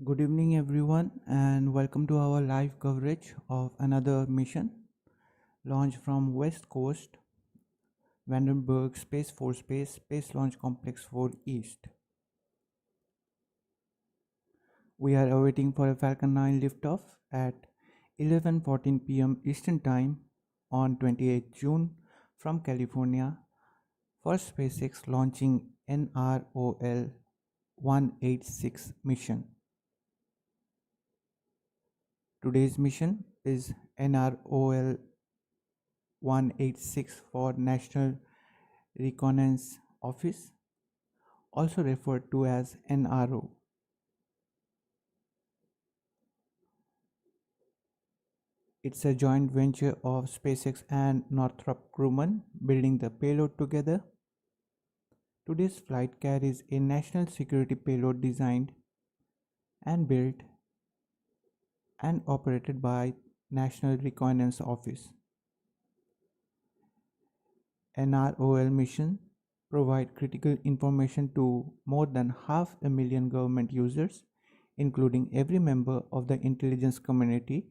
Good evening, everyone, and welcome to our live coverage of another mission launched from West Coast, Vandenberg Space Force Base, Space Launch Complex 4 East. We are awaiting for a Falcon 9 liftoff at 11:14 p.m. Eastern Time on 28 June from California for SpaceX launching NROL-186 mission. Today's mission is NROL 186 for National Reconnaissance Office, also referred to as NRO. It's a joint venture of SpaceX and Northrop Grumman, building the payload together. Today's flight carries a national security payload designed and built and operated by National Reconnaissance Office. NROL mission provide critical information to more than 500,000 government users, including every member of the intelligence community,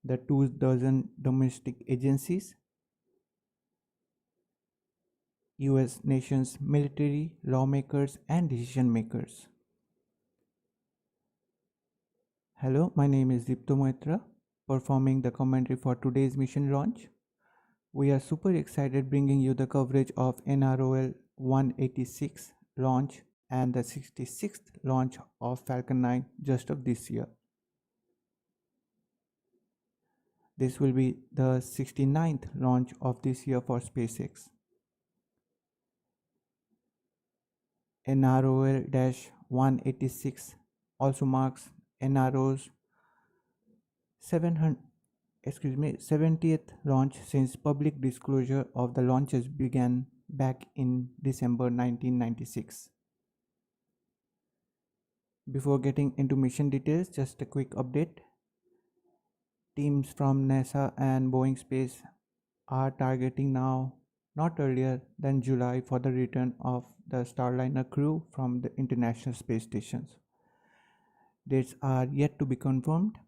the 2 dozen domestic agencies, US nation's military, lawmakers, and decision makers. Hello, my name is Dipta Maitra, performing the commentary for today's mission launch. We are super excited bringing you the coverage of NROL 186 launch and the 66th launch of Falcon 9 just of this year. This will be the 69th launch of this year for SpaceX. NROL-186 also marks NRO's 70th launch since public disclosure of the launches began back in December 1996. Before getting into mission details, just a quick update. Teams from NASA and Boeing Space are targeting now not earlier than July for the return of the Starliner crew from the International Space Stations. Dates are yet to be confirmed,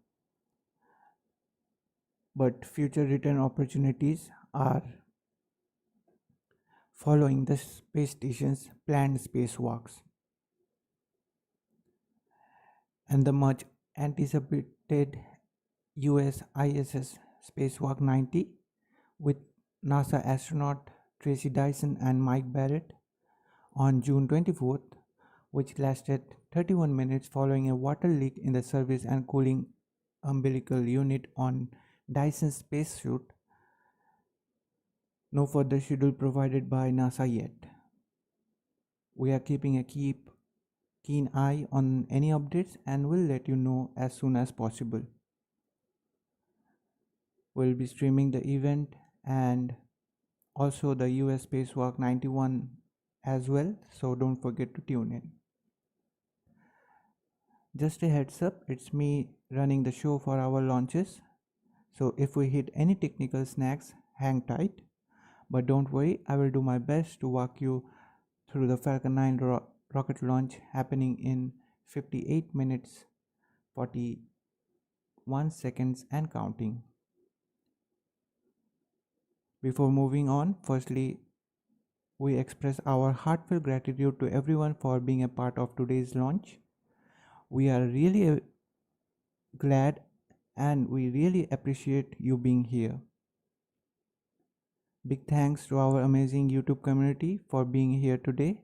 but future return opportunities are following the space station's planned spacewalks. And the much anticipated US ISS Spacewalk 90 with NASA astronaut Tracy Dyson and Mike Barrett on June 24th, which lasted 31 minutes following a water leak in the service and cooling umbilical unit on Dyson's spacesuit. No further schedule provided by NASA yet. We are keeping a keen eye on any updates and will let you know as soon as possible. We'll be streaming the event and also the US Spacewalk 91 as well, so don't forget to tune in. Just a heads up, it's me running the show for our launches, so if we hit any technical snags, hang tight, but don't worry, I will do my best to walk you through the Falcon 9 rocket launch happening in 58 minutes 41 seconds and counting. Before moving on, firstly, we express our heartfelt gratitude to everyone for being a part of today's launch. We are really glad and we really appreciate you being here. Big thanks to our amazing YouTube community for being here today.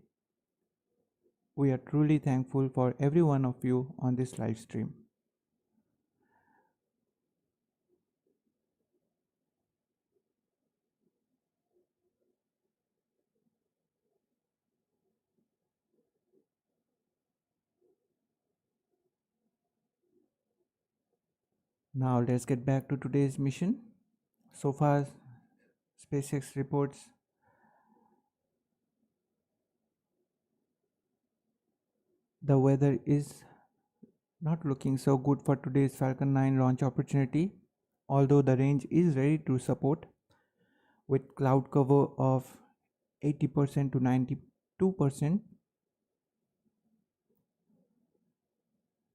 We are truly thankful for every one of you on this live stream. Now let's get back to today's mission. So far, SpaceX reports the weather is not looking so good for today's Falcon 9 launch opportunity, although the range is ready to support with cloud cover of 80% to 92%.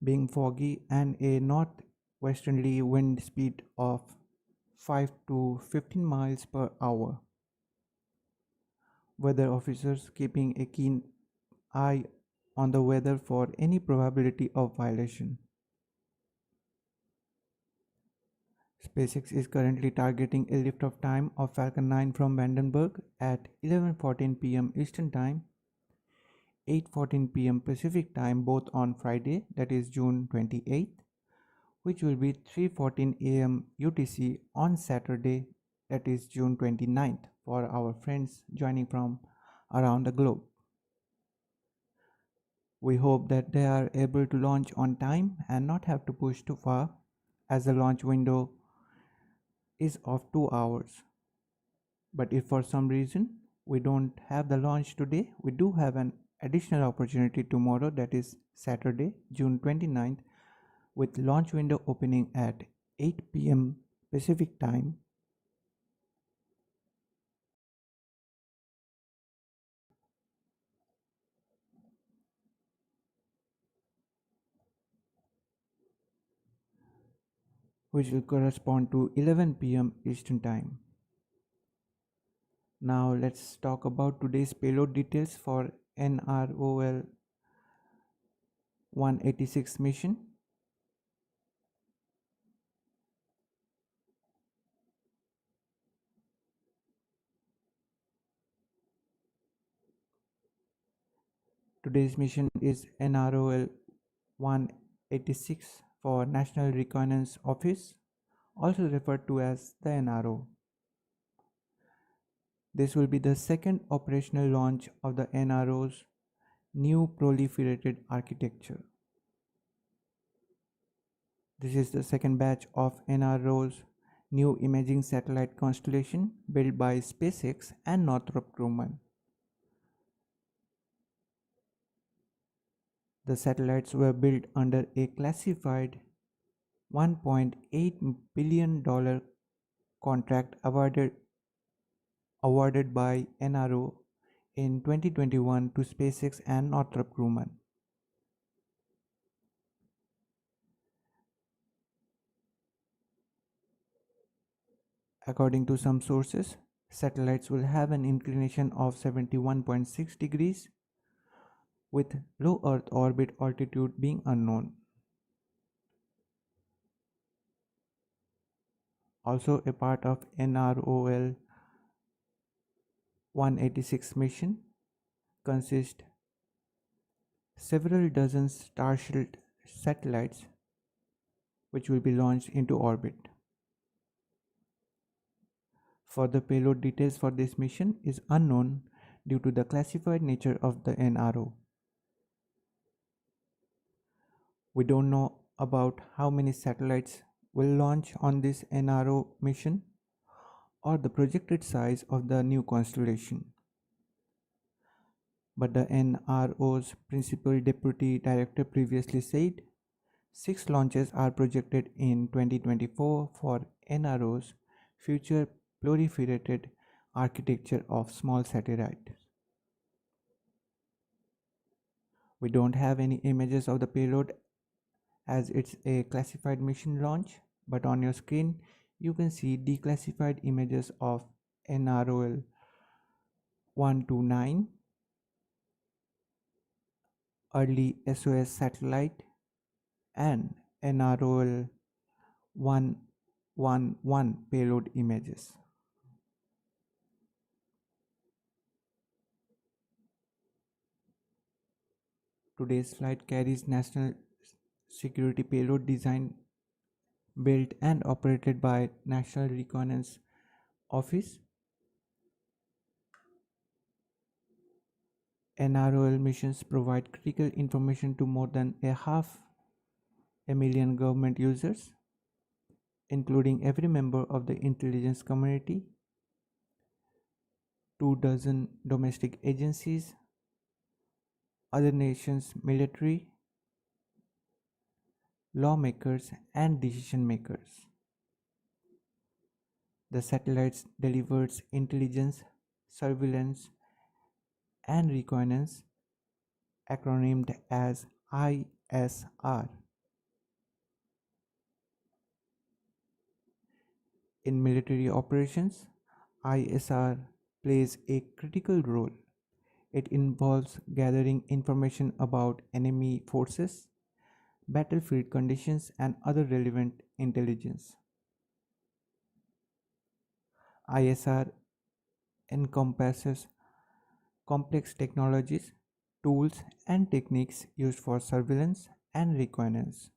being foggy and a northwesterly wind speed of 5 to 15 miles per hour. Weather officers keeping a keen eye on the weather for any probability of violation. SpaceX is currently targeting a liftoff time of Falcon 9 from Vandenberg at 11:14 p.m. Eastern Time, 8:14 p.m. Pacific Time, both on Friday, that is June 28th, which will be 3:14 a.m. UTC on Saturday, that is June 29th, for our friends joining from around the globe. We hope that they are able to launch on time and not have to push too far, as the launch window is of 2 hours. But if for some reason we don't have the launch today, we do have an additional opportunity tomorrow, that is Saturday, June 29th, with launch window opening at 8 p.m. Pacific Time, which will correspond to 11 p.m. Eastern Time. Now let's talk about today's payload details for NROL 186 mission. Today's mission is NROL 186 for National Reconnaissance Office, also referred to as the NRO. This will be the second operational launch of the NRO's new proliferated architecture. This is the second batch of NRO's new imaging satellite constellation built by SpaceX and Northrop Grumman. The satellites were built under a classified $1.8 billion contract awarded by NRO in 2021 to SpaceX and Northrop Grumman. According to some sources, satellites will have an inclination of 71.6 degrees, with low Earth orbit altitude being unknown. Also a part of NROL 186 mission consist several dozen Starship satellites which will be launched into orbit. Further payload details for this mission is unknown due to the classified nature of the NRO. We don't know about how many satellites will launch on this NRO mission or the projected size of the new constellation. But the NRO's principal deputy director previously said 6 launches are projected in 2024 for NRO's future proliferated architecture of small satellites. We don't have any images of the payload as it's a classified mission launch, but on your screen you can see declassified images of NROL 129, early SOS satellite, and NROL 111 payload images. Today's flight carries national security payload designed, built and operated by National Reconnaissance Office. NROL missions provide critical information to more than 500,000 government users, including every member of the intelligence community, 24 domestic agencies, other nations' military, lawmakers, and decision makers. The satellites delivers intelligence, surveillance, and reconnaissance, acronymed as ISR, In military operations, ISR plays a critical role. It involves gathering information about enemy forces, battlefield conditions, and other relevant intelligence. ISR encompasses complex technologies, tools, and techniques used for surveillance and reconnaissance.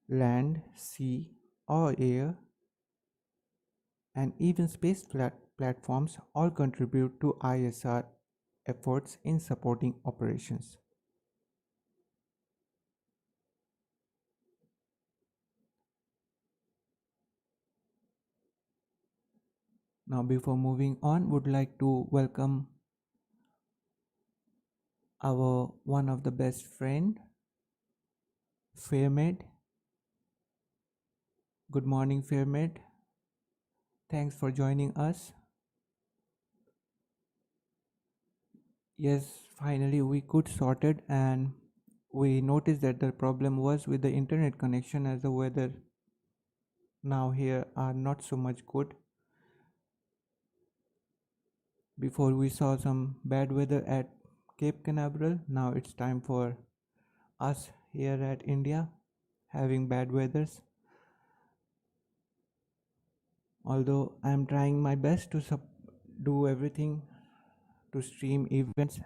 Land, sea, or air, and even space platforms all contribute to ISR efforts in supporting operations. Now, before moving on, would like to welcome our one of the best friend, Fairmaid. Good morning, Fairmaid. Thanks for joining us. Yes, finally we could sort it, and we noticed that the problem was with the internet connection, as the weather now here are not so much good. Before we saw some bad weather at Cape Canaveral, now it's time for us here at India having bad weathers. Although I am trying my best to do everything to stream events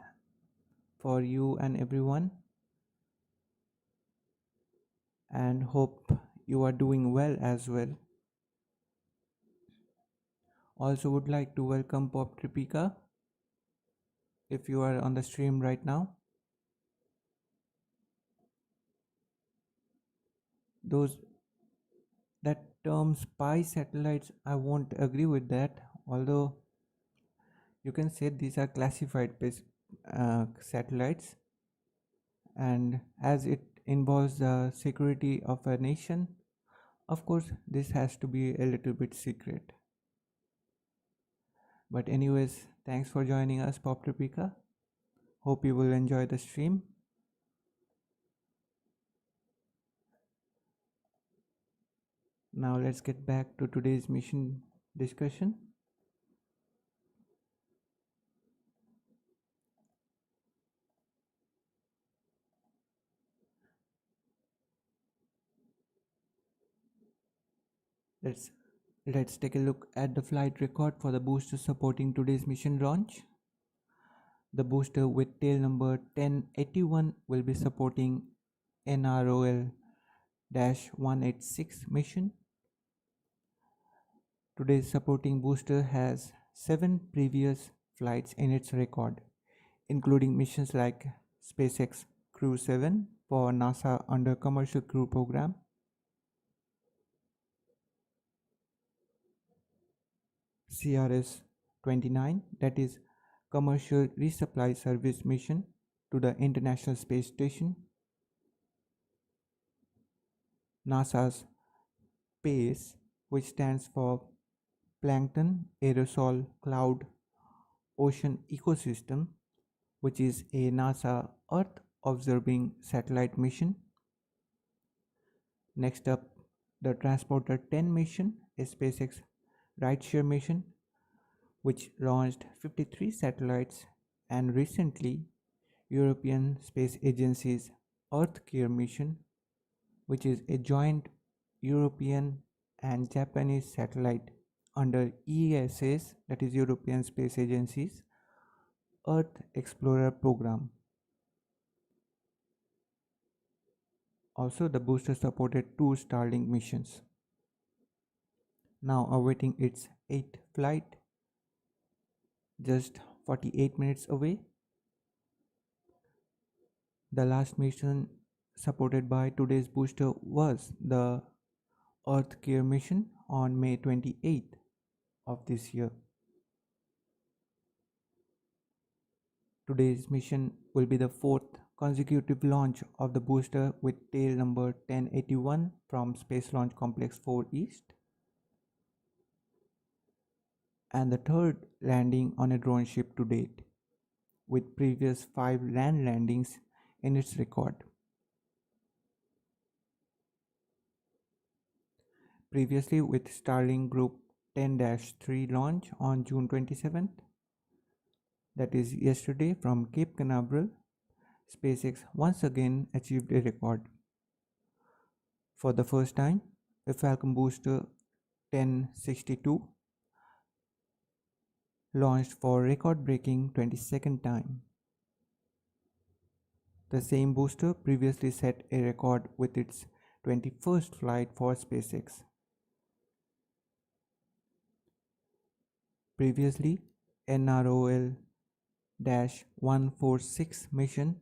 for you and everyone, and hope you are doing well as well. Also would like to welcome Pop Tripika if you are on the stream right now. Those that term spy satellites, I won't agree with that, although you can say these are classified satellites, and as it involves the security of a nation, of course this has to be a little bit secret. But anyways, thanks for joining us, Pop Tripika. Hope you will enjoy the stream. Now let's get back to today's mission discussion. Let's take a look at the flight record for the booster supporting today's mission launch. The booster with tail number 1081 will be supporting NROL-186 mission. Today's supporting booster has 7 previous flights in its record, including missions like SpaceX Crew 7 for NASA under Commercial Crew Program, CRS-29, that is Commercial Resupply Service mission to the International Space Station, NASA's PACE, which stands for Plankton Aerosol Cloud Ocean Ecosystem, which is a NASA Earth observing satellite mission. Next up, the Transporter 10 mission, a SpaceX rideshare mission, which launched 53 satellites, and recently European Space Agency's EarthCare mission, which is a joint European and Japanese satellite under ESA's, that is European Space Agency's Earth Explorer program. Also, the booster supported 2 Starlink missions. Now awaiting its 8th flight, just 48 minutes away. The last mission supported by today's booster was the EarthCare mission on May 28th of this year. Today's mission will be the 4th consecutive launch of the booster with tail number 1081 from Space Launch Complex 4 East, and the 3rd landing on a drone ship to date, with previous 5 land landings in its record. previously with Starlink Group 10-3 launch on June 27th, that is yesterday, from Cape Canaveral, SpaceX once again achieved a record. For the first time, the Falcon booster 1062 launched for record-breaking 22nd time. The same booster previously set a record with its 21st flight for SpaceX. Previously, NROL-186 mission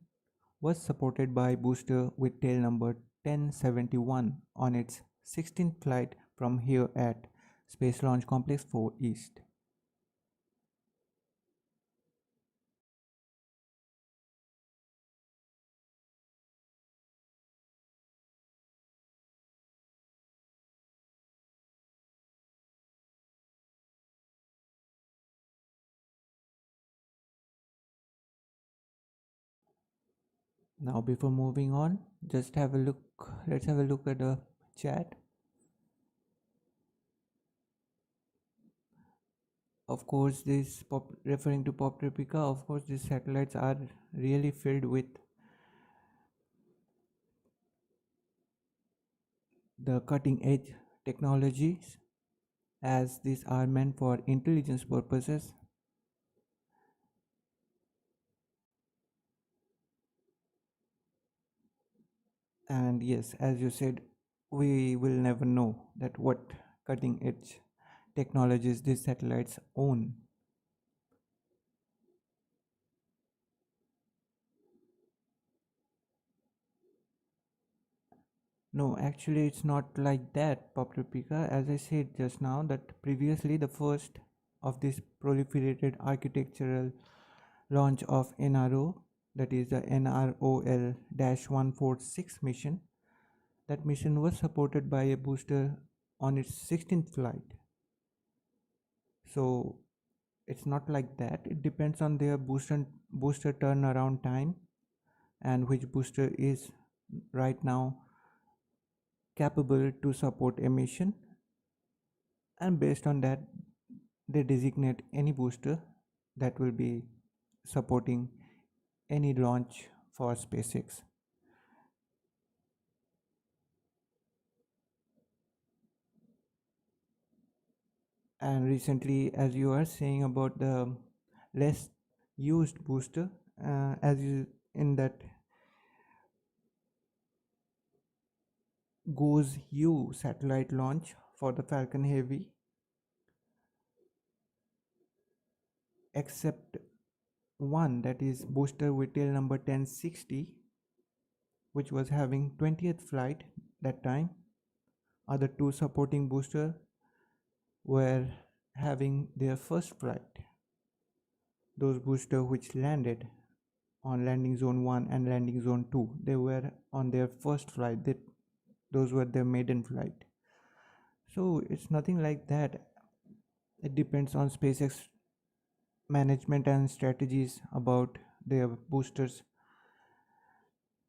was supported by booster with tail number 1071 on its 16th flight from here at Space Launch Complex 4 East. Now before moving on, let's have a look at the chat. Of course, referring to Pop Replica, of course these satellites are really filled with the cutting edge technologies, as these are meant for intelligence purposes. And yes, as you said, we will never know that what cutting edge technologies these satellites own. No, actually it's not like that, Pop Replica. As I said just now, that previously the first of this proliferated architectural launch of NRO, that is the NROL-146 mission, that mission was supported by a booster on its 16th flight. So it's not like that. It depends on their booster turnaround time and which booster is right now capable to support a mission, and based on that they designate any booster that will be supporting any launch for SpaceX. And recently, as you are saying about the less used booster, as you in that goes U satellite launch for the Falcon Heavy, except one, that is booster with tail number 1060, which was having 20th flight that time. Other two supporting booster were having their first flight. Those boosters which landed on landing zone 1 and landing zone 2, they were on their first flight. Those were their maiden flight. So it's nothing like that. It depends on SpaceX management and strategies about their boosters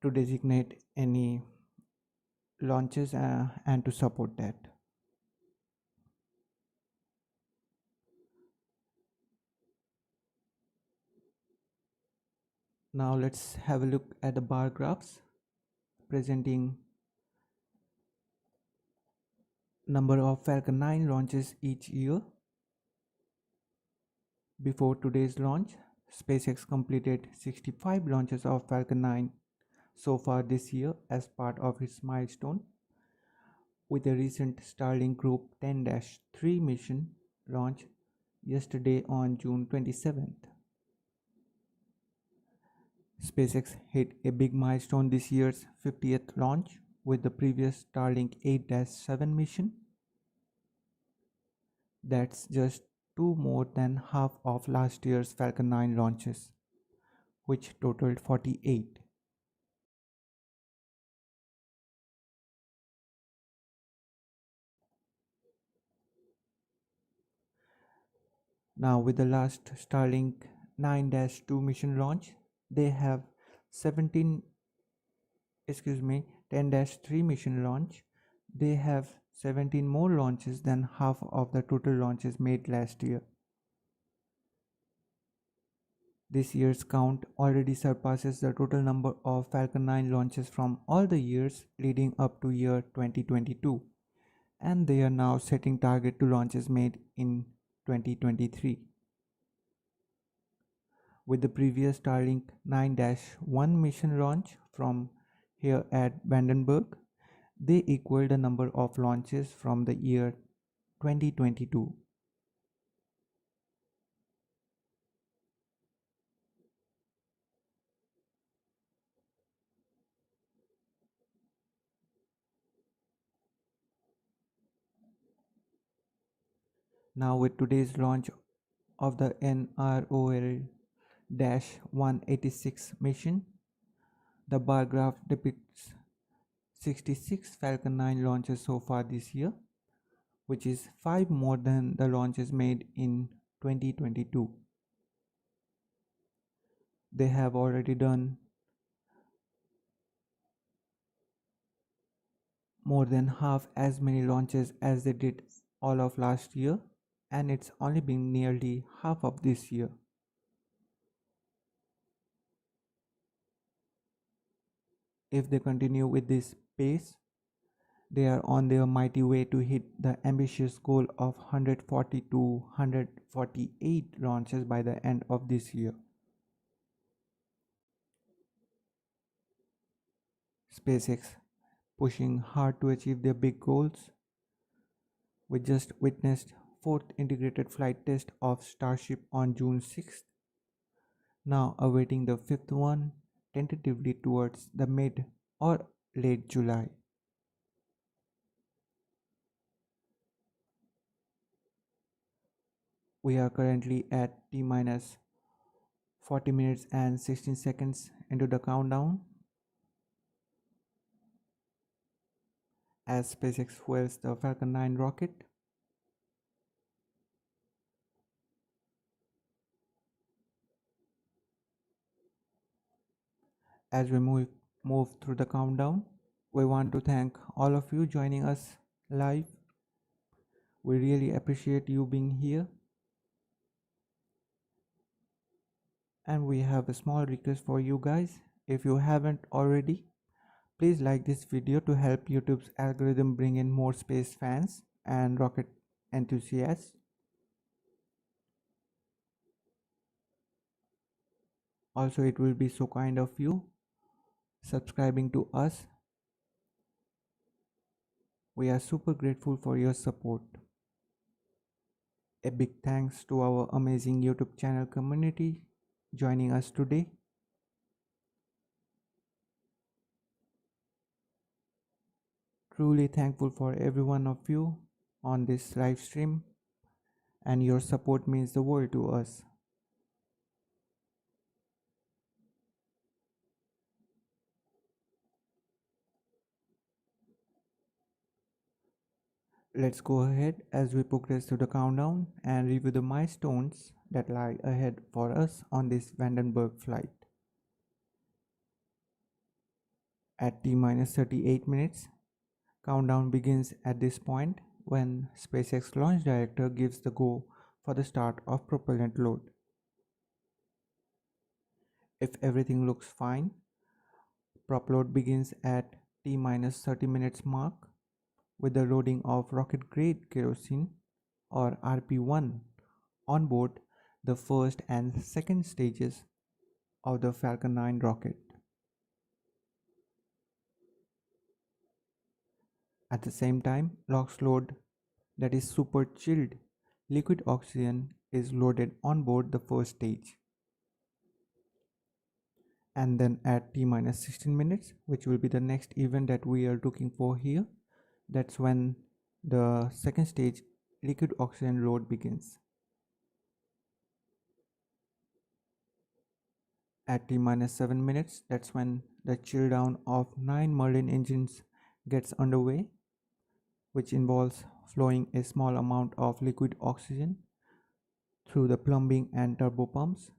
to designate any launches and to support that. Now let's have a look at the bar graphs presenting number of Falcon 9 launches each year. Before today's launch, SpaceX completed 65 launches of Falcon 9 so far this year as part of its milestone, with a recent Starlink Group 10-3 mission launch yesterday on June 27th. SpaceX hit a big milestone this year's 50th launch with the previous Starlink 8-7 mission. That's just two more than half of last year's Falcon 9 launches, which totaled 48. Now with the last Starlink 9-2 mission launch, they have 10-3 mission launch, they have 17 more launches than half of the total launches made last year. This year's count already surpasses the total number of Falcon 9 launches from all the years leading up to year 2022, and they are now setting target to launches made in 2023. With the previous Starlink 9-1 mission launch from here at Vandenberg, they equaled the number of launches from the year 2022. Now, with today's launch of the NROL-186 mission, the bar graph depicts 66 Falcon 9 launches so far this year, which is 5 more than the launches made in 2022. They have already done more than half as many launches as they did all of last year, and it's only been nearly half of this year. If they continue with this pace, they are on their mighty way to hit the ambitious goal of 140 to 148 launches by the end of this year. SpaceX pushing hard to achieve their big goals. We just witnessed 4th integrated flight test of Starship on June 6th, now awaiting the 5th one tentatively towards the mid or late July. We are currently at T minus 40 minutes and 16 seconds into the countdown as SpaceX fuels the Falcon 9 rocket. As we move through the countdown, we want to thank all of you joining us live. We really appreciate you being here. And we have a small request for you guys. If you haven't already, please like this video to help YouTube's algorithm bring in more space fans and rocket enthusiasts. Also, it will be so kind of you subscribing to us. We are super grateful for your support. A big thanks to our amazing YouTube channel community joining us today. Truly thankful for every one of you on this live stream, and your support means the world to us. Let's go ahead as we progress through the countdown and review the milestones that lie ahead for us on this Vandenberg flight. At T minus 38 minutes, countdown begins at this point when SpaceX launch director gives the go for the start of propellant load. If everything looks fine, prop load begins at T minus 30 minutes mark with the loading of rocket grade kerosene or RP1 on board the first and second stages of the Falcon 9 rocket. At the same time, LOX load, that is super chilled liquid oxygen, is loaded on board the first stage. And then at T minus 16 minutes, which will be the next event that we are looking for here, that's when the second stage liquid oxygen load begins. At T minus 7 minutes, that's when the chill down of 9 Merlin engines gets underway, which involves flowing a small amount of liquid oxygen through the plumbing and turbo pumps,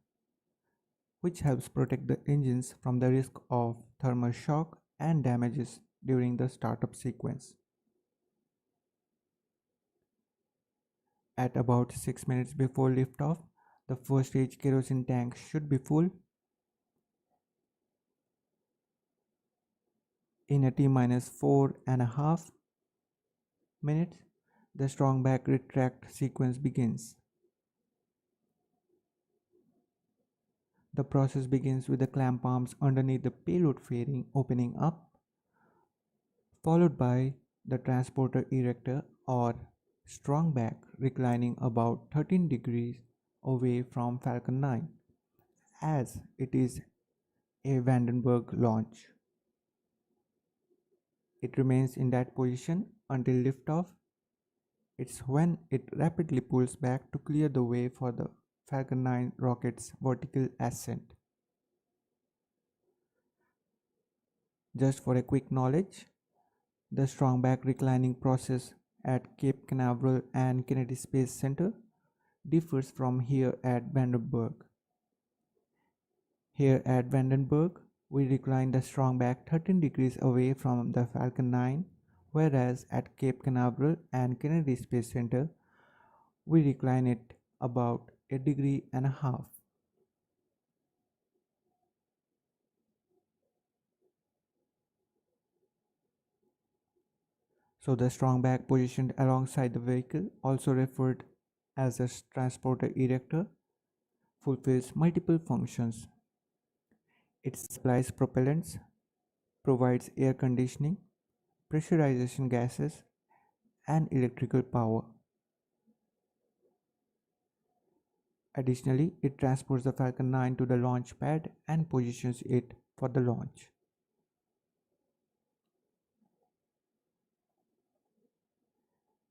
which helps protect the engines from the risk of thermal shock and damages during the startup sequence. At about 6 minutes before liftoff, the first stage kerosene tank should be full. In a T-minus 4.5 minutes, the strong back retract sequence begins. The process begins with the clamp arms underneath the payload fairing opening up, followed by the transporter erector or strong back reclining about 13 degrees away from Falcon 9, as it is a Vandenberg launch. It remains in that position until liftoff. It's when it rapidly pulls back to clear the way for the Falcon 9 rocket's vertical ascent. Just for a quick knowledge, the strong back reclining process at Cape Canaveral and Kennedy Space Center differs from here at Vandenberg. Here at Vandenberg, we recline the strong back 13 degrees away from the Falcon 9, whereas at Cape Canaveral and Kennedy Space Center, we recline it about a degree and a half. So the strong back positioned alongside the vehicle, also referred as a transporter erector, fulfills multiple functions. It supplies propellants, provides air conditioning, pressurization gases, and electrical power. Additionally, it transports the Falcon 9 to the launch pad and positions it for the launch.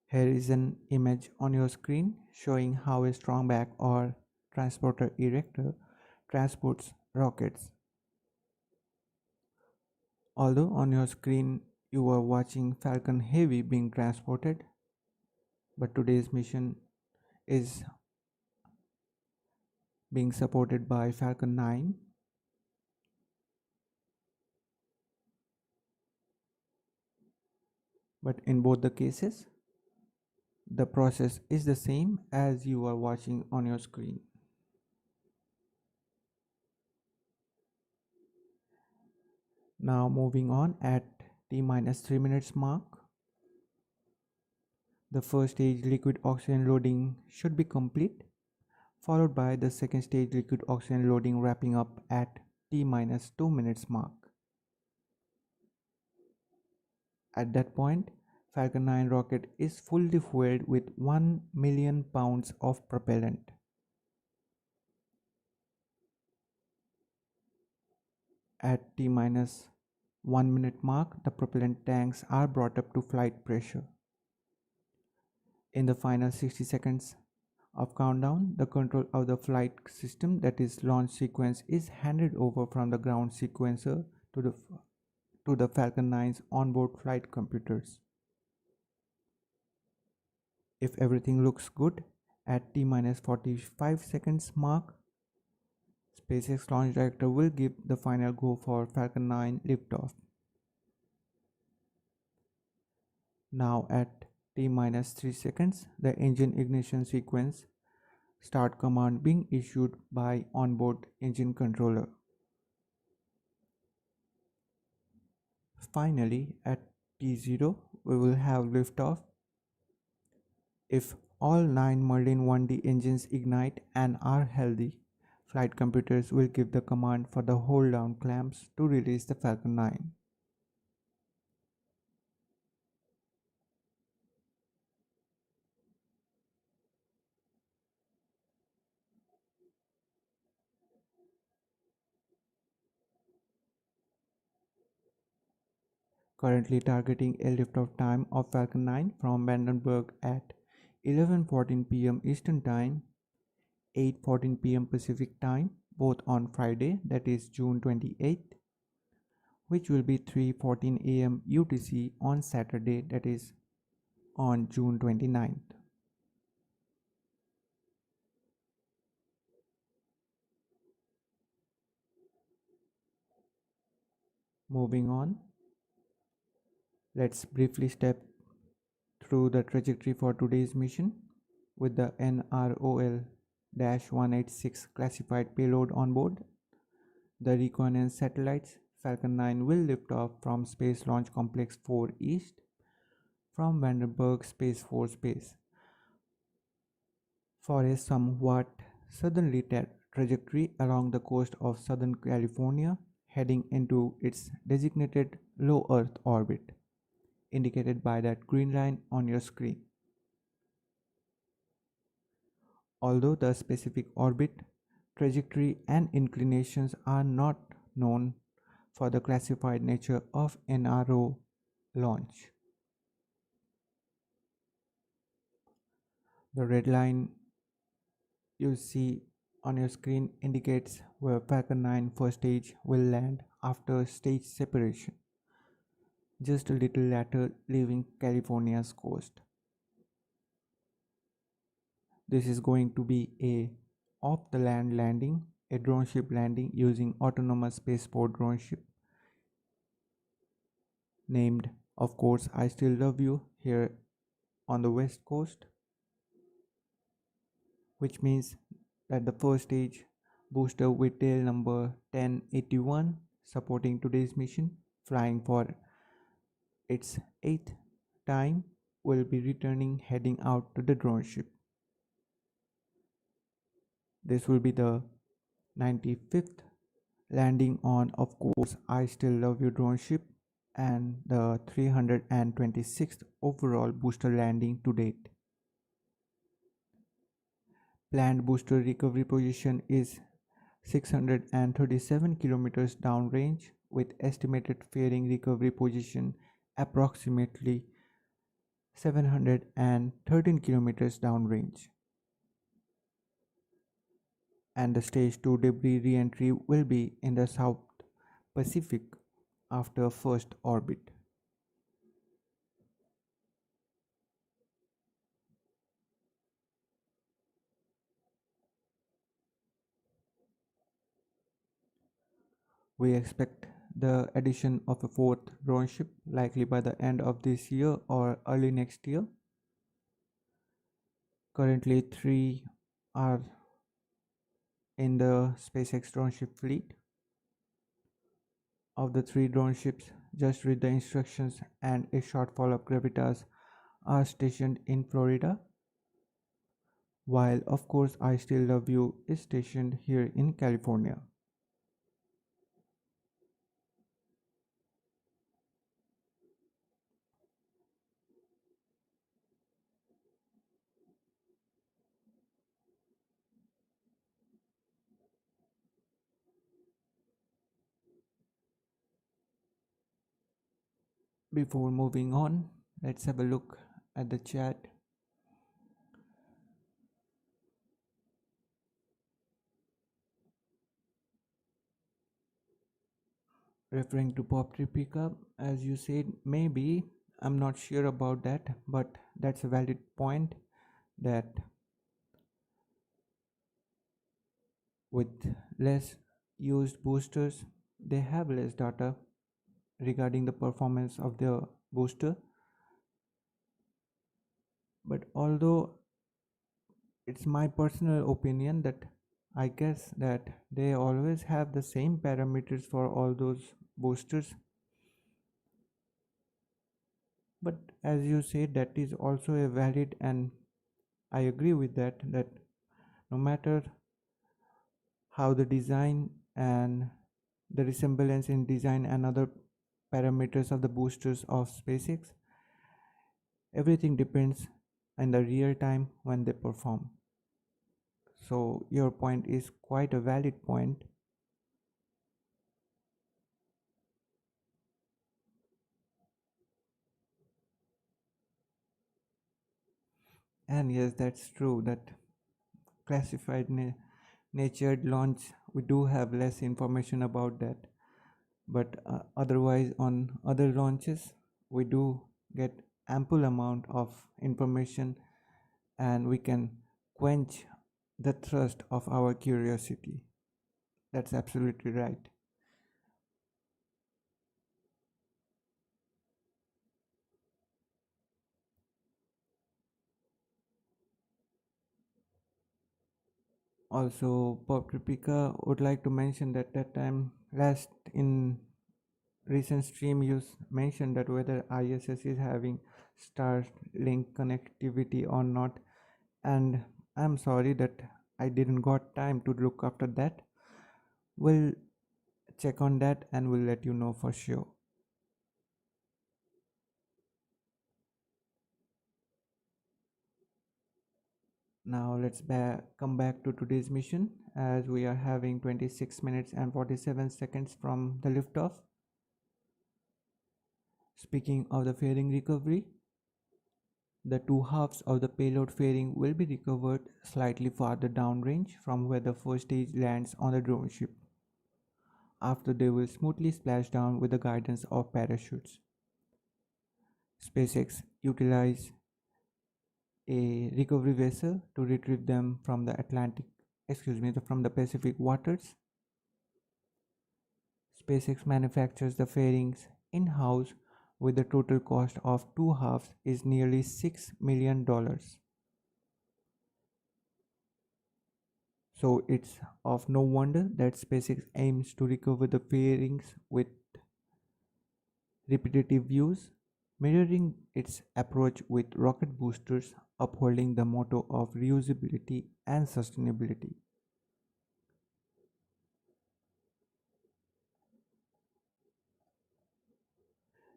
Here is an image on your screen showing how a strong back or transporter erector transports rockets. Although on your screen you are watching Falcon Heavy being transported, but today's mission is being supported by Falcon 9. But in both the cases, the process is the same as you are watching on your screen. Now moving on, at T-minus 3 minutes mark, the first stage liquid oxygen loading should be complete, followed by the second stage liquid oxygen loading wrapping up at T-minus 2 minutes mark. At that point, Falcon 9 rocket is fully fueled with 1 million pounds of propellant. At T-minus 1 minute mark, the propellant tanks are brought up to flight pressure. In the final 60 seconds of countdown, the control of the flight system, that is launch sequence, is handed over from the ground sequencer to the Falcon 9's onboard flight computers. If everything looks good, at T-minus 45 seconds mark, SpaceX launch director will give the final go for Falcon 9 liftoff. Now at T-minus 3 seconds, the engine ignition sequence start command being issued by onboard engine controller. Finally, at T0, we will have liftoff. If all 9 Merlin 1D engines ignite and are healthy, flight computers will give the command for the hold down clamps to release the Falcon 9. Currently targeting a liftoff time of Falcon 9 from Vandenberg at 11:14 p.m. Eastern Time, 8:14 p.m. Pacific Time, both on Friday, that is June 28th, which will be 3:14 a.m. UTC on Saturday, that is on June 29th. Moving on, let's briefly step through the trajectory for today's mission. with the NROL-186 classified payload on board. The reconnaissance satellites Falcon 9 will lift off from Space Launch Complex 4 East from Vandenberg Space Force Base for a somewhat southerly trajectory along the coast of Southern California, heading into its designated low Earth orbit, indicated by that green line on your screen. Although the specific orbit, trajectory, and inclinations are not known for the classified nature of NRO launch. The red line you see on your screen indicates where Falcon 9 first stage will land after stage separation, just a little later leaving California's coast. This is going to be a off-the-land landing, a drone ship landing using autonomous spaceport drone ship named, of course, I Still Love You here on the west coast, which means that the first stage booster with tail number 1081 supporting today's mission, flying for its 8th time, will be returning heading out to the drone ship. This will be the 95th landing on, of course, I Still Love You drone ship and the 326th overall booster landing to date. Planned booster recovery position is 637 kilometers downrange with estimated fairing recovery position approximately 713 kilometers downrange. And the stage 2 debris re-entry will be in the South Pacific after first orbit. We expect the addition of a fourth drone ship likely by the end of this year or early next year. Currently 3 are in the SpaceX drone ship fleet. Of the 3 drone ships, just read the instructions and a short follow-up gravitas are stationed in Florida, while of course I Still Love You is stationed here in California. Before moving on, let's have a look at the chat. Referring to Pop Tripica, as you said, maybe, I'm not sure about that, but that's a valid point that with less used boosters, they have less data regarding the performance of the booster. But although it's my personal opinion that I guess that they always have the same parameters for all those boosters. But as you said, that is also a valid, and I agree with that, that no matter how the design and the resemblance in design and other parameters of the boosters of SpaceX, everything depends in the real time when they perform. So your point is quite a valid point. And yes, that's true that classified natured launch, we do have less information about that, but otherwise on other launches we do get ample amount of information, and we can quench the thirst of our curiosity. That's absolutely right. Also, Bob Tripika would like to mention that time last in recent stream you mentioned that whether ISS is having Starlink connectivity or not, and I'm sorry that I didn't got time to look after that. We'll check on that and we'll let you know for sure. Now let's come back to today's mission, as we are having 26 minutes and 47 seconds from the liftoff. Speaking of the fairing recovery, the two halves of the payload fairing will be recovered slightly farther downrange from where the first stage lands on the drone ship. After, they will smoothly splash down with the guidance of parachutes. SpaceX utilized a recovery vessel to retrieve them from the from the Pacific waters. SpaceX manufactures the fairings in-house with the total cost of two halves is nearly $6 million. So it's of no wonder that SpaceX aims to recover the fairings with repetitive views, mirroring its approach with rocket boosters, upholding the motto of reusability and sustainability.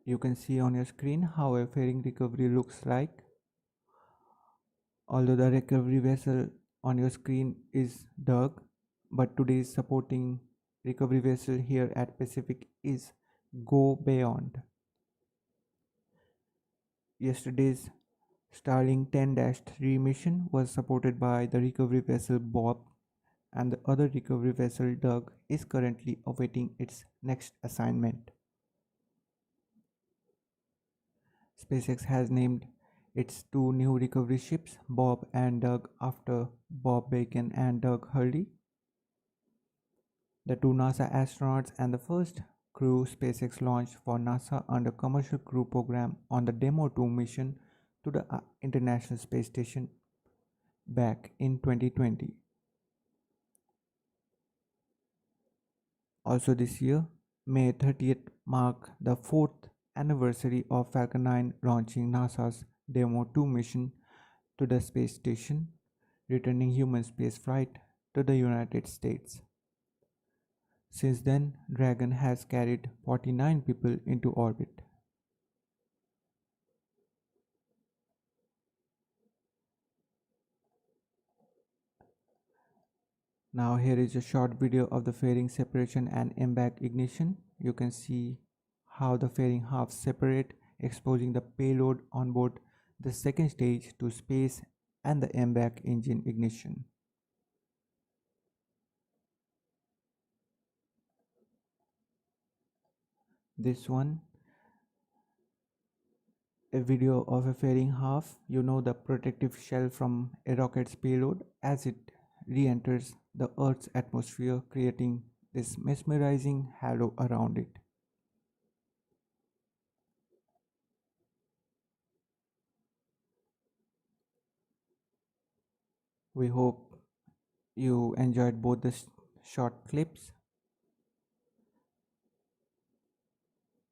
You can see on your screen how a fairing recovery looks like. Although the recovery vessel on your screen is dug, but today's supporting recovery vessel here at Pacific is Go Beyond. Yesterday's Starlink 10-3 mission was supported by the recovery vessel Bob, and the other recovery vessel Doug is currently awaiting its next assignment. SpaceX has named its two new recovery ships, Bob and Doug, after Bob Bacon and Doug Hurley, the two NASA astronauts and the first crew SpaceX launched for NASA under Commercial Crew Program on the Demo 2 mission to the International Space Station back in 2020. Also this year, May 30th marked the 4th anniversary of Falcon 9 launching NASA's Demo 2 mission to the space station, returning human spaceflight to the United States. Since then, Dragon has carried 49 people into orbit. Now here is a short video of the fairing separation and MBAC ignition. You can see how the fairing halves separate, exposing the payload on board the second stage to space and the MBAC engine ignition. This one, a video of a fairing half, the protective shell from a rocket's payload as it re-enters the Earth's atmosphere, creating this mesmerizing halo around it. We hope you enjoyed both the short clips.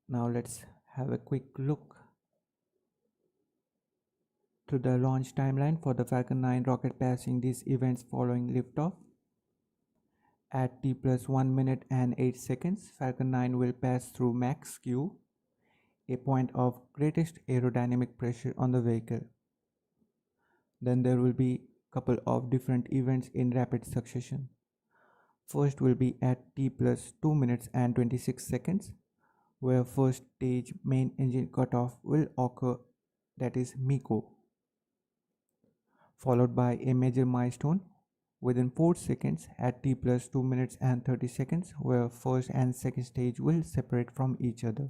Now let's have a quick look to the launch timeline for the Falcon 9 rocket passing these events following liftoff. At T plus 1 minute and 8 seconds, Falcon 9 will pass through max Q, a point of greatest aerodynamic pressure on the vehicle. Then there will be a couple of different events in rapid succession. First will be at T plus 2 minutes and 26 seconds, where first stage main engine cutoff will occur, that is MECO, followed by a major milestone within 4 seconds at T plus 2 minutes and 30 seconds, where first and second stage will separate from each other.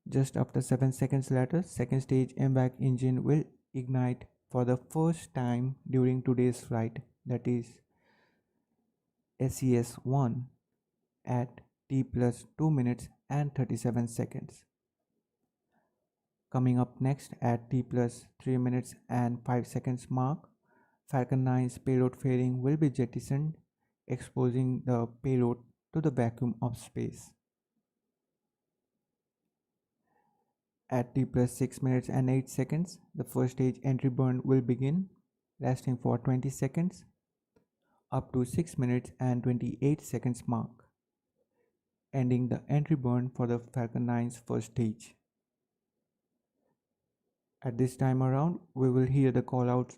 Just after 7 seconds later, second stage MVAC engine will ignite for the first time during today's flight, that is SES-1 at T plus 2 minutes and 37 seconds. Coming up next at T plus 3 minutes and 5 seconds mark, Falcon 9's payload fairing will be jettisoned, exposing the payload to the vacuum of space. At T plus 6 minutes and 8 seconds, the first stage entry burn will begin, lasting for 20 seconds, up to 6 minutes and 28 seconds mark, ending the entry burn for the Falcon 9's first stage. At this time around, we will hear the callouts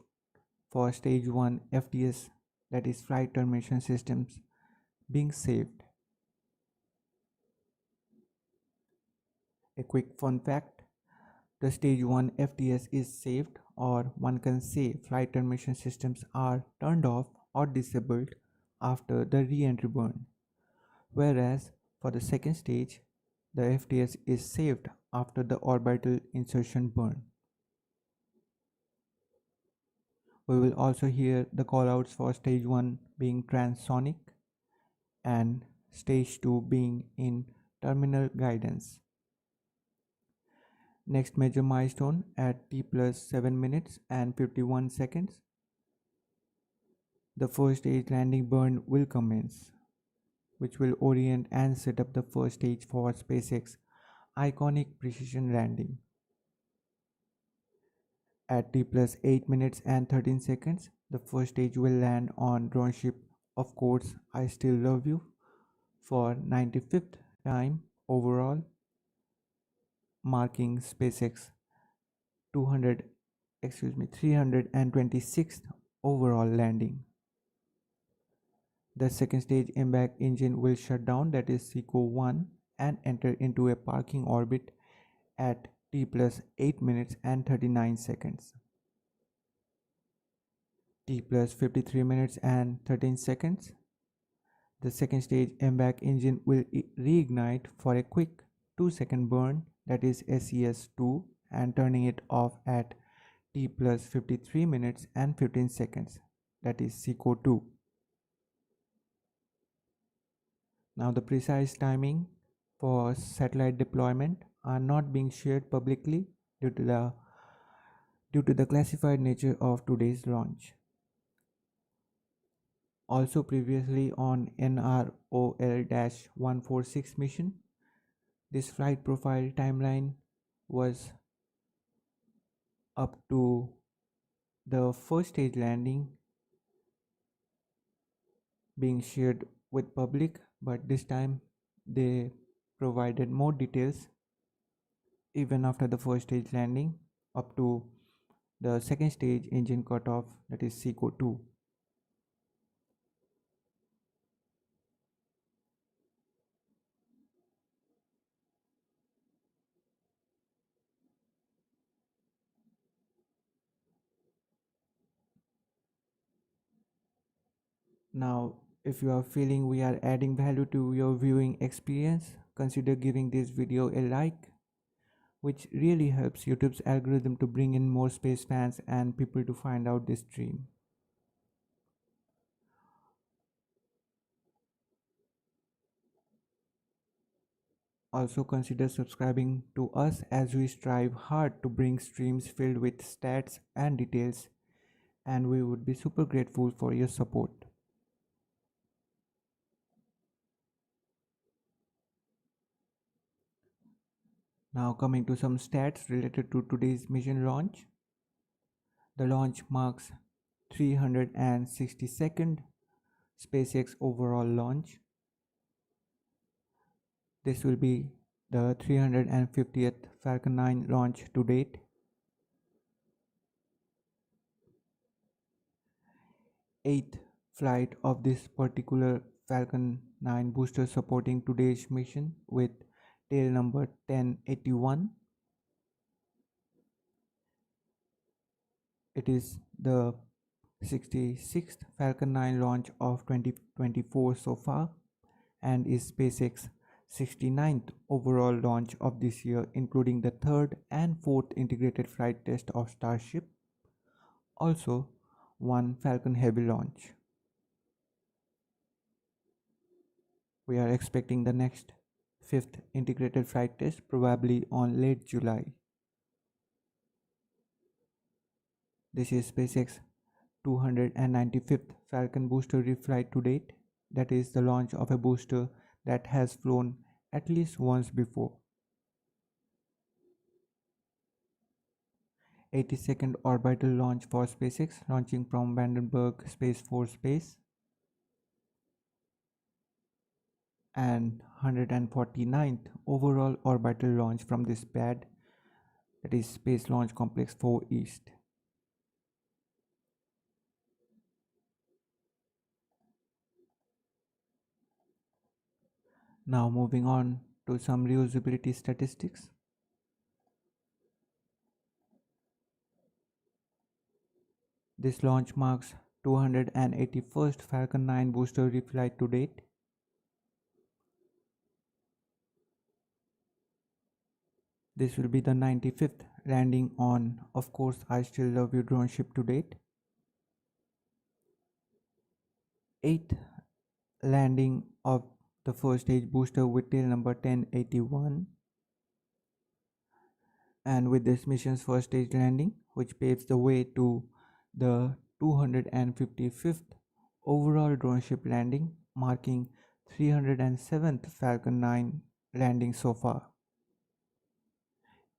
for Stage 1 FTS, that is Flight Termination Systems, being saved. A quick fun fact, the Stage 1 FTS is saved, or one can say flight termination systems are turned off or disabled after the re-entry burn, whereas for the second stage, the FTS is saved after the orbital insertion burn. We will also hear the callouts for Stage 1 being transonic and Stage 2 being in terminal guidance. Next major milestone at T plus 7 minutes and 51 seconds, the first stage landing burn will commence, which will orient and set up the first stage for SpaceX iconic precision landing. At T plus 8 minutes and 13 seconds, the first stage will land on droneship Of Course I Still Love You for 95th time overall, marking SpaceX 326th overall landing. The second stage MBAC engine will shut down, that is SECO 1, and enter into a parking orbit at T plus 8 minutes and 39 seconds. T plus 53 minutes and 13 seconds. The second stage MBAC engine will reignite for a quick 2-second burn, that is SES 2, and turning it off at T plus 53 minutes and 15 seconds, that is SECO 2. Now the precise timing for satellite deployment are not being shared publicly due to the classified nature of today's launch. Also previously on NROL-186 mission, this flight profile timeline was up to the first stage landing being shared with public, but this time they provided more details even after the first stage landing up to the second stage engine cutoff, that is SECO 2. Now, if you are feeling we are adding value to your viewing experience, consider giving this video a like, which really helps YouTube's algorithm to bring in more space fans and people to find out this stream. Also consider subscribing to us as we strive hard to bring streams filled with stats and details, and we would be super grateful for your support. Now coming to some stats related to today's mission launch. The launch marks 362nd SpaceX overall launch. This will be the 350th Falcon 9 launch to date. 8th flight of this particular Falcon 9 booster supporting today's mission with tail number 1081. It is the 66th Falcon 9 launch of 2024 so far, and is SpaceX 69th overall launch of this year, including the 3rd and 4th integrated flight test of Starship. Also, one Falcon Heavy launch. We are expecting the next 5th integrated flight test probably on late July. This is SpaceX 295th Falcon booster reflight to date. That is the launch of a booster that has flown at least once before. 82nd orbital launch for SpaceX, launching from Vandenberg Space Force Base. And 149th overall orbital launch from this pad, that is Space Launch Complex 4 East. Now moving on to some reusability statistics. This launch marks 281st Falcon 9 booster reflight to date. This will be the 95th landing on, of course, I Still Love You drone ship to date. 8th landing of the first stage booster with tail number 1081. And with this mission's first stage landing, which paves the way to the 255th overall drone ship landing, marking 307th Falcon 9 landing so far,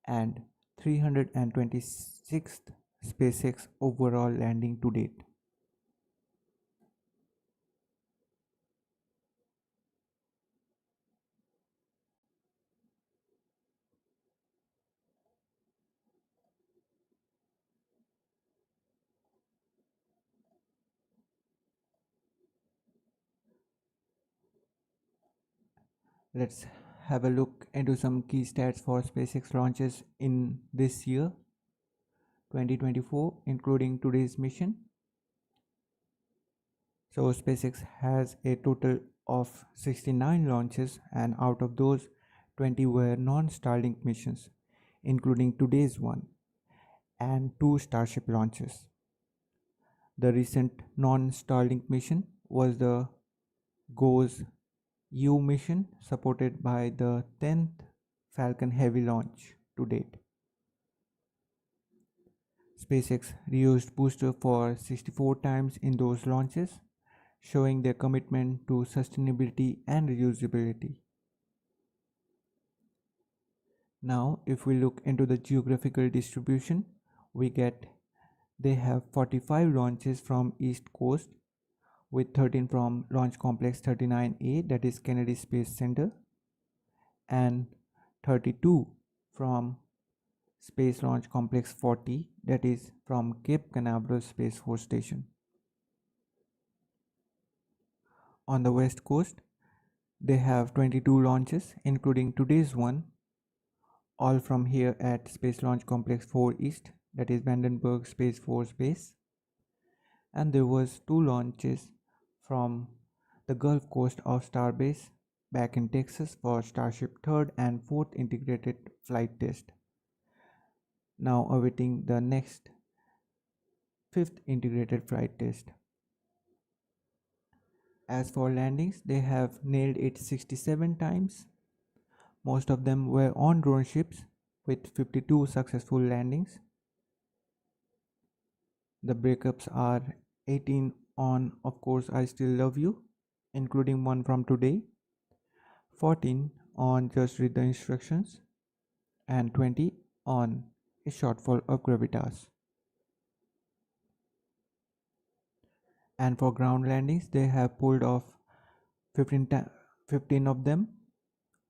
and 326th SpaceX overall landing to date. Let's have a look into some key stats for SpaceX launches in this year 2024, including today's mission. So SpaceX has a total of 69 launches, and out of those 20 were non-Starlink missions, including today's one, and 2 Starship launches. The recent non-Starlink mission was the GOES U mission, supported by the 10th Falcon Heavy launch to date. SpaceX reused booster for 64 times in those launches, showing their commitment to sustainability and reusability. Now, if we look into the geographical distribution, we get they have 45 launches from East Coast, with 13 from Launch Complex 39A, that is Kennedy Space Center, and 32 from Space Launch Complex 40, that is from Cape Canaveral Space Force Station. On the West Coast, they have 22 launches, including today's one, all from here at Space Launch Complex 4 East, that is Vandenberg Space Force Base. And there was 2 launches from the Gulf Coast of Starbase back in Texas for Starship 3rd and 4th integrated flight test. Now awaiting the next 5th integrated flight test. As for landings, they have nailed it 67 times. Most of them were on drone ships, with 52 successful landings. The breakups are 18 on, of course, I Still Love You, including one from today, 14 on Just Read the Instructions, and 20 on A Shortfall of Gravitas. And for ground landings, they have pulled off 15 of them,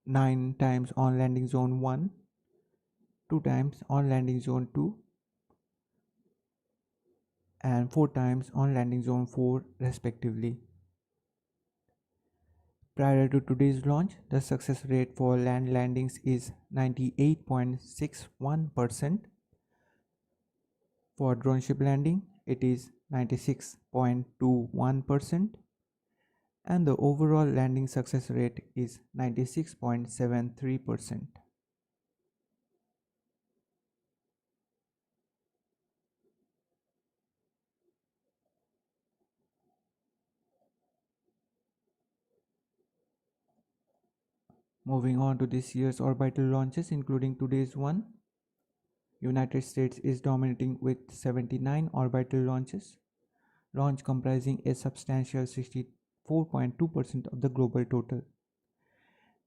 9 times on landing zone 1, 2 times on landing zone 2, and 4 times on landing zone 4 respectively. Prior to today's launch, the success rate for land landings is 98.61%. For drone ship landing, it is 96.21%, and the overall landing success rate is 96.73%. Moving on to this year's orbital launches, including today's one, United States is dominating with 79 orbital launches, launch comprising a substantial 64.2% of the global total.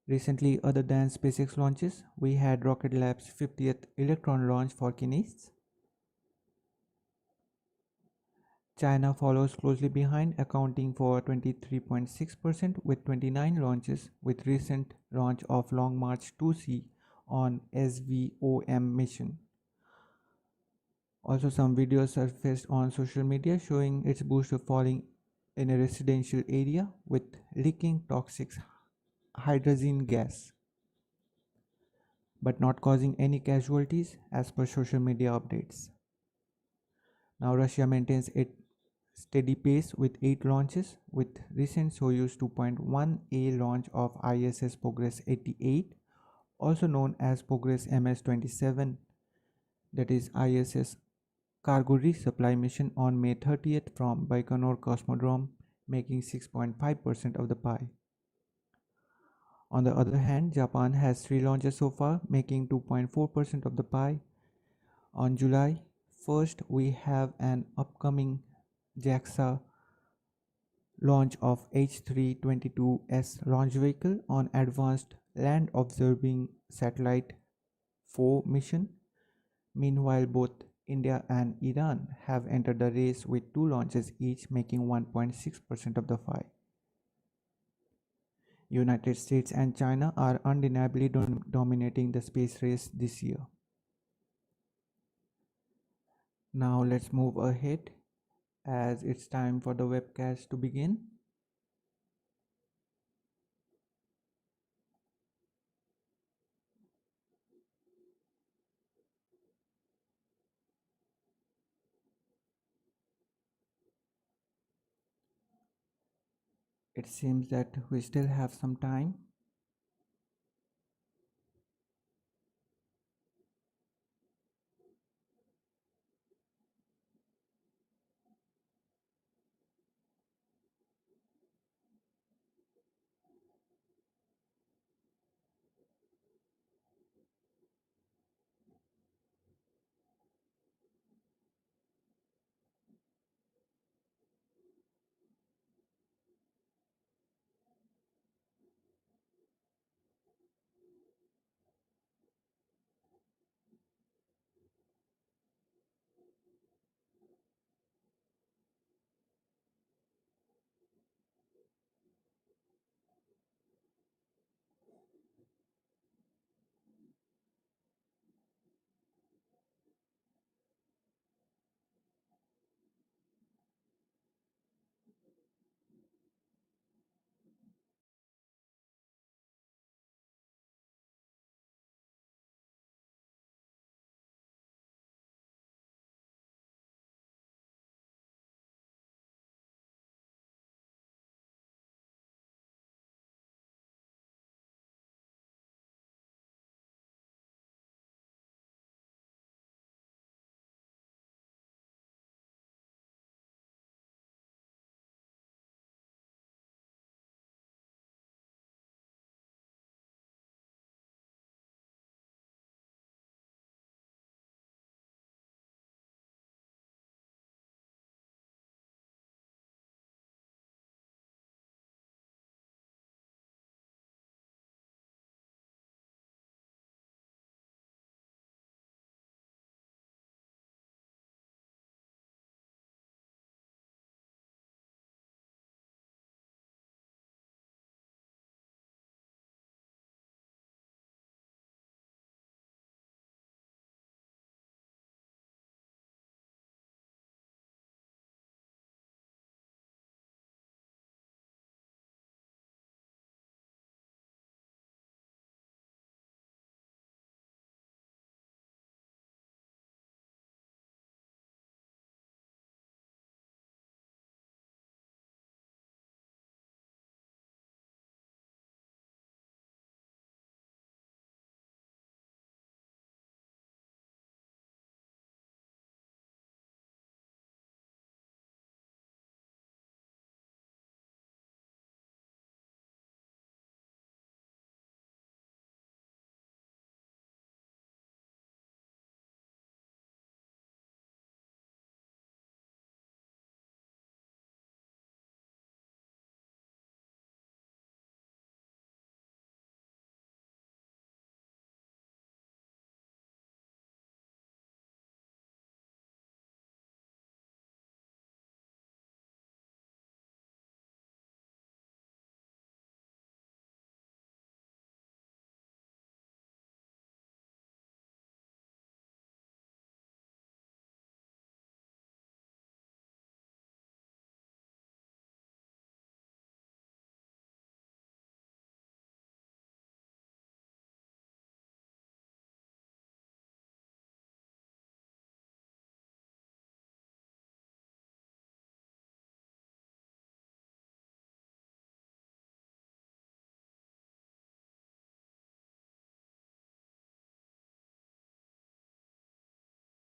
Recently, other than SpaceX launches, we had Rocket Lab's 50th Electron launch for Kinesis. China follows closely behind, accounting for 23.6% with 29 launches, with recent launch of Long March 2C on SVOM mission. Also, some videos surfaced on social media showing its booster falling in a residential area with leaking toxic hydrogen gas, but not causing any casualties as per social media updates. Now, Russia maintains a steady pace with 8 launches, with recent Soyuz 2.1A launch of ISS Progress 88, also known as Progress MS-27, that is ISS cargo resupply mission on May 30th from Baikonur Cosmodrome, making 6.5% of the pie. On the other hand, Japan has 3 launches so far, making 2.4% of the pie. On July 1st, we have an upcoming JAXA launch of H322S launch vehicle on Advanced Land Observing Satellite 4 mission. Meanwhile, both India and Iran have entered the race with 2 launches each, making 1.6% of the pie. United States and China are undeniably dominating the space race this year. Now let's move ahead as it's time for the webcast to begin. It seems that we still have some time.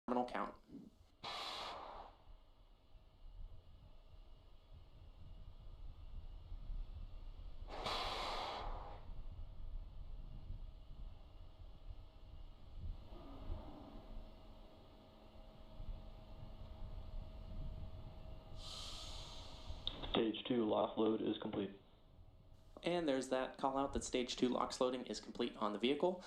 terminal count. Stage 2 lock load is complete. And there's that call out that stage 2 LOX loading is complete on the vehicle.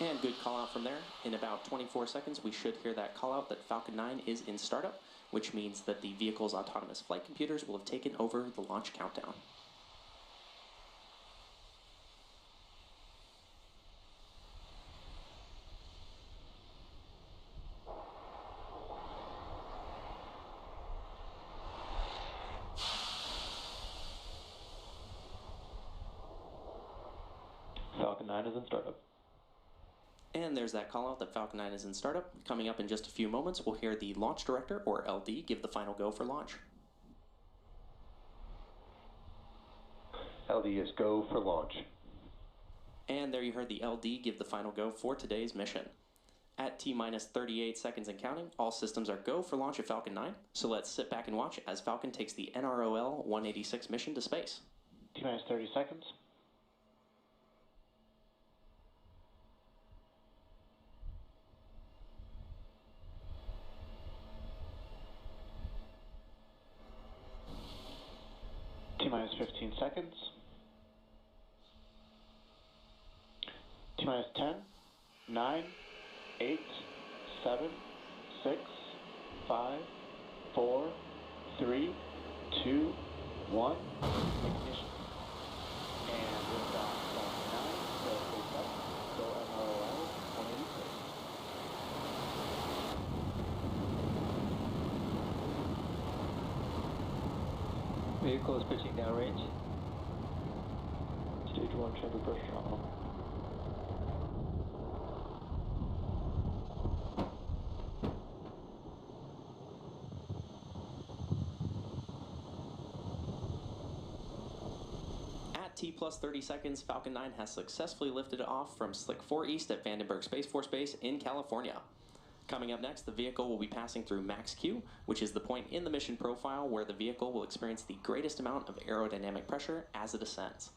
And good call out from there. In about 24 seconds, we should hear that call out that Falcon 9 is in startup, which means that the vehicle's autonomous flight computers will have taken over the launch countdown. Falcon 9 is in startup. And there's that call out that Falcon 9 is in startup. Coming up in just a few moments, we'll hear the launch director, or LD, give the final go for launch. LD is go for launch. And there you heard the LD give the final go for today's mission. At T-minus 38 seconds and counting, all systems are go for launch of Falcon 9. So let's sit back and watch as Falcon takes the NROL-186 mission to space. T-minus 30 seconds. T-minus 15 seconds. T-minus 10, 9, 8, 7, 6, 5, 4, 3, 2, 1. Ignition. And liftoff Falcon 9, go SpaceX, go NROL-186. Vehicle is pitching downrange. Stage 1 chamber pressure nominal. At T plus 30 seconds, Falcon 9 has successfully lifted off from Slick 4 East at Vandenberg Space Force Base in California. Coming up next, the vehicle will be passing through Max Q, which is the point in the mission profile where the vehicle will experience the greatest amount of aerodynamic pressure as it ascends.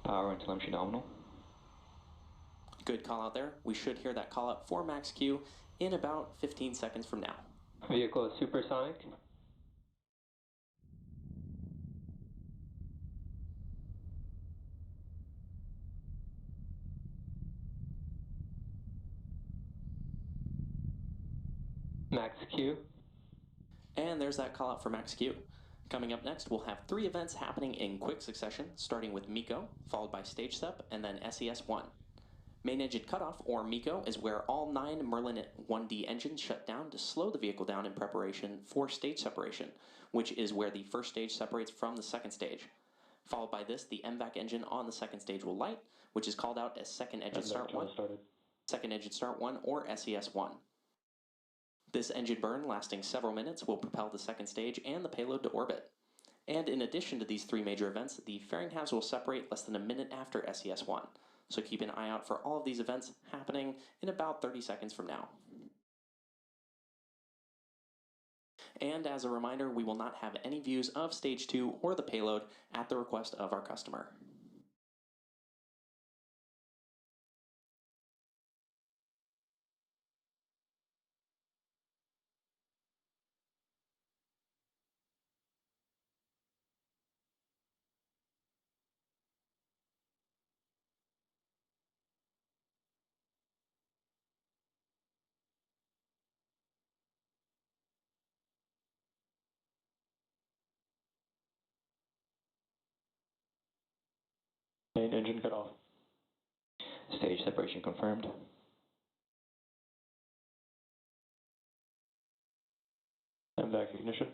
Power and telemetry nominal. Good call out there. We should hear that call out for Max Q in about 15 seconds from now. Vehicle is supersonic. Max Q. And there's that call out for Max Q. Coming up next, we'll have 3 events happening in quick succession, starting with MECO, followed by Stage Sep, and then SES-1. Main engine cutoff, or MECO, is where all 9 Merlin 1D engines shut down to slow the vehicle down in preparation for stage separation, which is where the first stage separates from the second stage. Followed by this, the MVAC engine on the second stage will light, which is called out as second engine start 1, second engine start 1, or SES-1. This engine burn, lasting several minutes, will propel the second stage and the payload to orbit. And in addition to these 3 major events, the fairing halves will separate less than a minute after SES-1. So keep an eye out for all of these events happening in about 30 seconds from now. And as a reminder, we will not have any views of Stage 2 or the payload at the request of our customer. Main engine cut off. Stage separation confirmed. MVAC ignition.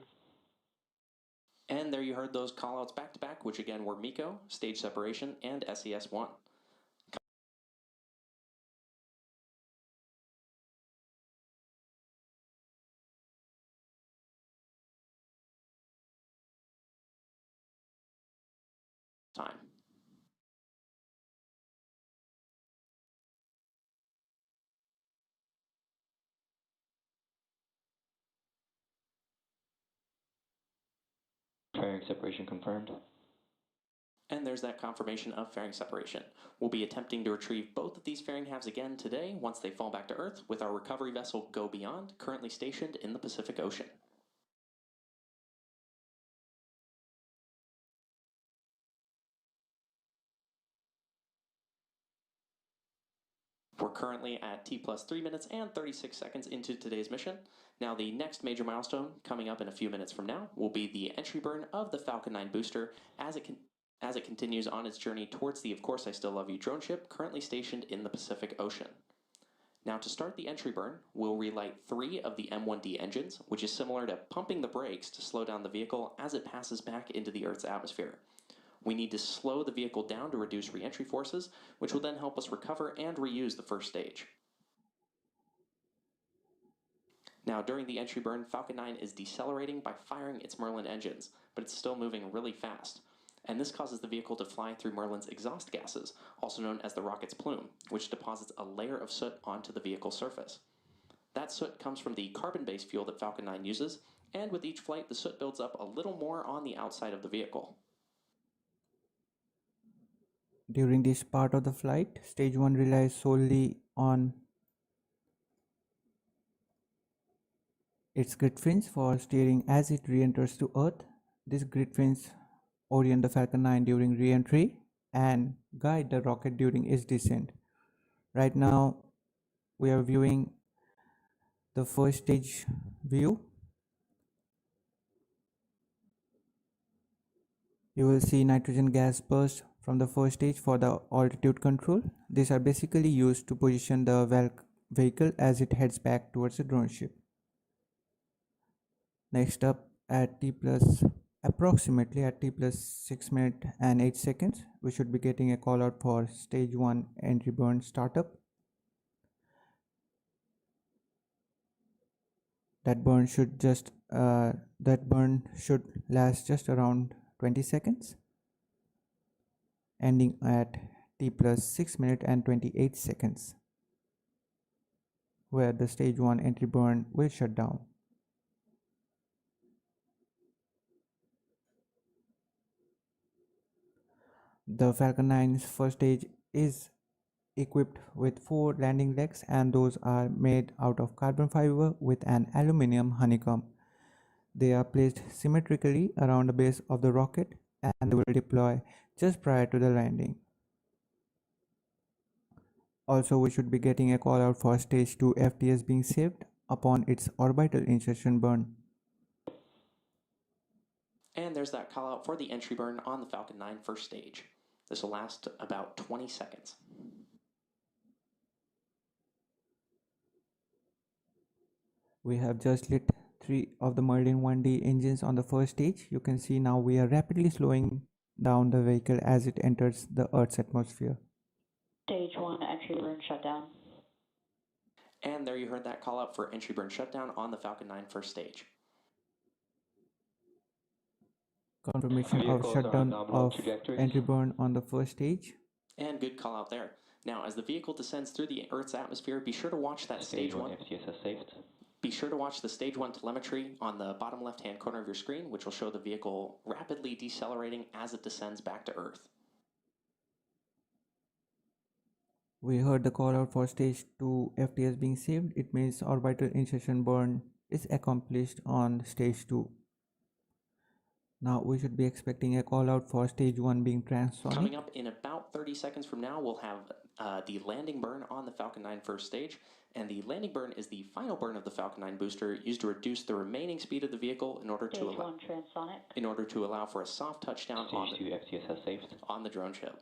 And there you heard those callouts back to back, which again were MECO, stage separation, and SES-1. Time. Fairing separation confirmed. And there's that confirmation of fairing separation. We'll be attempting to retrieve both of these fairing halves again today once they fall back to Earth with our recovery vessel Go Beyond, currently stationed in the Pacific Ocean. We're currently at T plus 3 minutes and 36 seconds into today's mission. Now the next major milestone coming up in a few minutes from now will be the entry burn of the Falcon 9 booster as it continues on its journey towards the Of Course I Still Love You drone ship currently stationed in the Pacific Ocean. Now to start the entry burn, we'll relight 3 of the M1D engines, which is similar to pumping the brakes to slow down the vehicle as it passes back into the Earth's atmosphere. We need to slow the vehicle down to reduce re-entry forces, which will then help us recover and reuse the first stage. Now, during the entry burn, Falcon 9 is decelerating by firing its Merlin engines, but it's still moving really fast. And this causes the vehicle to fly through Merlin's exhaust gases, also known as the rocket's plume, which deposits a layer of soot onto the vehicle's surface. That soot comes from the carbon-based fuel that Falcon 9 uses, and with each flight, the soot builds up a little more on the outside of the vehicle. During this part of the flight, stage 1 relies solely on its grid fins for steering as it re-enters to Earth. These grid fins orient the Falcon 9 during re-entry and guide the rocket during its descent. Right now, we are viewing the first stage view. You will see nitrogen gas burst from the first stage for the altitude control. These are basically used to position the vehicle as it heads back towards the drone ship. Next up, approximately at T plus 6 minutes and 8 seconds, we should be getting a call out for stage 1 entry burn startup. That burn should last just around 20 seconds, ending at T plus 6 minutes and 28 seconds, where the stage 1 entry burn will shut down. The Falcon 9's first stage is equipped with 4 landing legs, and those are made out of carbon fiber with an aluminum honeycomb. They are placed symmetrically around the base of the rocket and they will deploy just prior to the landing. Also, we should be getting a call out for stage 2 FTS being saved upon its orbital insertion burn. And there's that call out for the entry burn on the Falcon 9 first stage. This will last about 20 seconds. We have just lit 3 of the Merlin 1D engines on the first stage. You can see now we are rapidly slowing down the vehicle as it enters the Earth's atmosphere. Stage 1 entry burn shutdown. And there you heard that call out for entry burn shutdown on the Falcon 9 first stage. Confirmation of shutdown of entry burn on the first stage. And good call out there. Now, as the vehicle descends through the Earth's atmosphere, be sure to watch that stage 1 FTS has saved. Be sure to watch the stage 1 telemetry on the bottom left-hand corner of your screen, which will show the vehicle rapidly decelerating as it descends back to Earth. We heard the call out for stage 2 FTS being saved. It means orbital insertion burn is accomplished on stage 2. Now we should be expecting a call out for stage 1 being transonic. Coming up in about 30 seconds from now, we'll have the landing burn on the Falcon 9 first stage. And the landing burn is the final burn of the Falcon 9 booster used to reduce the remaining speed of the vehicle in order to allow for a soft touchdown Stage 2 FTS has saved. on the drone ship.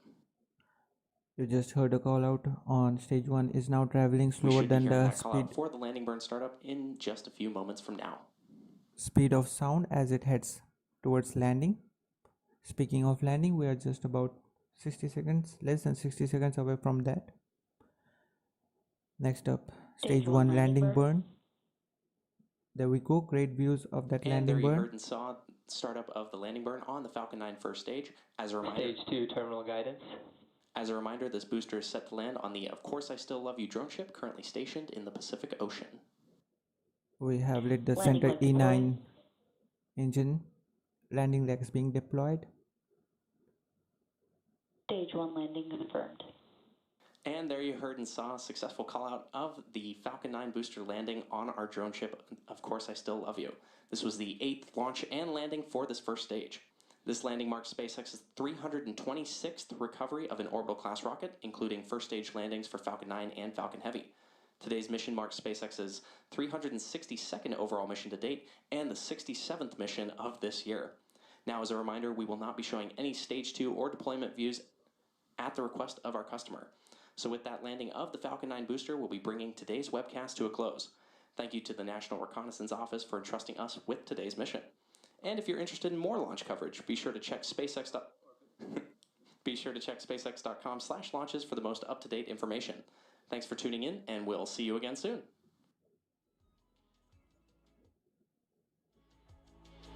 You just heard a call out on stage 1 is now traveling slower than the speed for the landing burn startup in just a few moments from now. Speed of sound as it heads towards landing. Speaking of landing, we are just about 60 seconds, less than 60 seconds away from that. Next up, stage 1 landing burn. There we go, great views of that landing there burn. You heard and saw startup of the landing burn on the Falcon 9 first stage. As a reminder, Stage 2 terminal guidance. As a reminder, this booster is set to land on the Of Course I Still Love You drone ship currently stationed in the Pacific Ocean. We have lit the center E9 engine landing legs being deployed. Stage 1 landing confirmed. And there you heard and saw a successful call out of the Falcon 9 booster landing on our drone ship, Of Course I Still Love You. This was the 8th launch and landing for this first stage. This landing marks SpaceX's 326th recovery of an orbital class rocket, including first stage landings for Falcon 9 and Falcon Heavy. Today's mission marks SpaceX's 362nd overall mission to date and the 67th mission of this year. Now, as a reminder, we will not be showing any Stage 2 or deployment views at the request of our customer. So with that landing of the Falcon 9 booster, we'll be bringing today's webcast to a close. Thank you to the National Reconnaissance Office for entrusting us with today's mission. And if you're interested in more launch coverage, be sure to check SpaceX.com/launches for the most up-to-date information. Thanks for tuning in, and we'll see you again soon.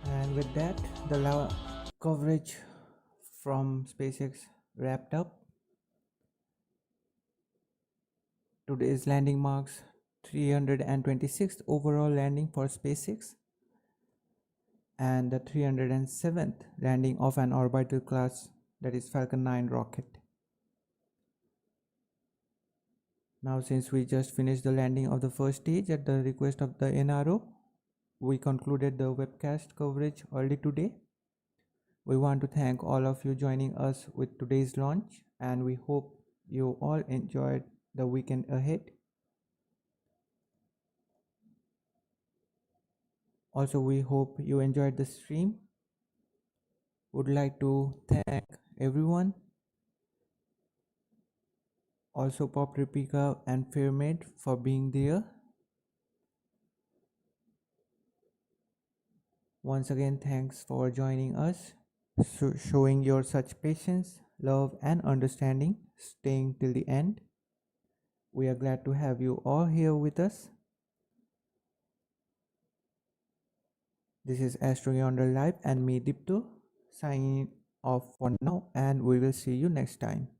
And with that, the coverage from SpaceX wrapped up. Today's landing marks 326th overall landing for SpaceX and the 307th landing of an orbital class, that is Falcon 9 rocket. Now, since we just finished the landing of the first stage at the request of the NRO, we concluded the webcast coverage early today. We want to thank all of you joining us with today's launch, and we hope you all enjoyed the weekend ahead. Also, we hope you enjoyed the stream. Would like to thank everyone, also Pop Replica and Fairmade for being there. Once again, thanks for joining us, showing your such patience, love and understanding, staying till the end. We are glad to have you all here with us. This is AstroYonder Live and me, Dipta, signing off for now, and we will see you next time.